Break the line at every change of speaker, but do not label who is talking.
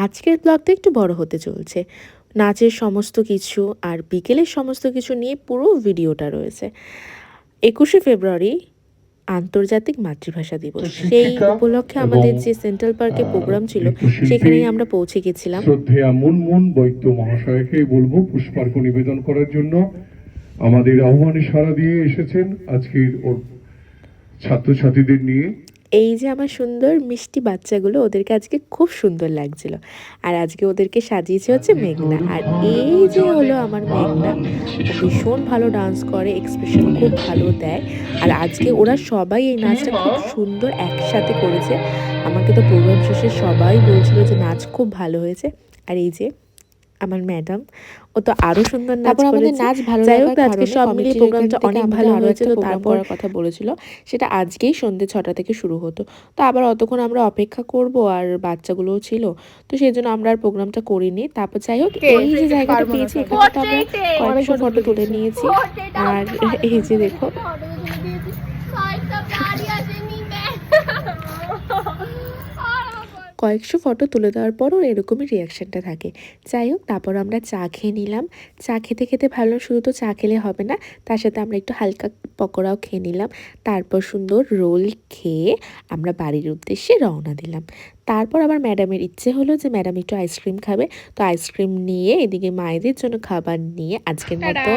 আজকের ব্লগটা একটু বড় হতে চলছে। নাচের সমস্ত কিছু আর বিকেলের সমস্ত কিছু নিয়ে পুরো ভিডিওটা রয়েছে। ২১শে ফেব্রুয়ারি আন্তর্জাতিক মাতৃভাষা দিবস। সেই উপলক্ষে আমাদের যে সেন্ট্রাল পার্কে প্রোগ্রাম ছিল সেখানেই আমরা পৌঁছে গেছিলাম।
শ্রদ্ধেয়া মুনমুন বৈদ্য মহাশয়কে বলবো পুষ্পার্ঘ্য নিবেদন করার জন্য। আমাদের আহ্বানে সাড়া দিয়ে এসেছেন আজকের ওর ছাত্রছাত্রীদের নিয়ে।
এই যে আমার সুন্দর মিষ্টি বাচ্চাগুলো, ওদেরকে আজকে খুব সুন্দর লাগছিল। আর আজকে ওদেরকে সাজিয়েছে হচ্ছে মেঘনা। আর এই যে হলো আমার মেঘনা, ও ভীষণ ভালো ডান্স করে, এক্সপ্রেশন খুব ভালো দেয়। আর আজকে ওরা সবাই এই নাচটা খুব সুন্দর একসাথে করেছে। আমাকে তো প্রোগ্রাম শেষে সবাই বলছিল যে নাচ খুব ভালো হয়েছে। আর এই যে আমার ম্যাডাম, ও তো আরো সুন্দর নাচ করেছে। নাচ ভালো
যাই হোক,
আজকে সব মিলিয়ে প্রোগ্রামটা অনেক ভালো হয়েছে। তো তারপর
কথা বলেছিল,
সেটা আজকেই সন্ধ্যে ৬টা থেকে শুরু হতো। তো আবার অতক্ষণ আমরা অপেক্ষা করব, আর বাচ্চাগুলোও ছিল, তো সেই জন্য আমরা আর প্রোগ্রামটা করিনি। তারপর যাই হোক, এই যে জায়গাটা পেয়েছি এখানে তো আমরা কয়েকশো ফটো তুলে নিয়েছি। আর এই যে দেখো, কয়েকশো ফটো তুলে দেওয়ার পরও এরকমই রিয়াকশানটা থাকে। যাই হোক, তারপর আমরা চা খেয়ে নিলাম। চা খেতে খেতে ভালো, শুধু তো চা খেলে হবে না, তার সাথে আমরা একটু হালকা পকোড়াও খেয়ে নিলাম। তারপর সুন্দর রোল খেয়ে আমরা বাড়ির উদ্দেশ্যে রওনা দিলাম। তারপর আবার ম্যাডামের ইচ্ছে হলো যে ম্যাডাম একটু আইসক্রিম খাবে, তো আইসক্রিম নিয়ে এদিকে মায়েদের জন্য খাবার নিয়ে আজকের মতো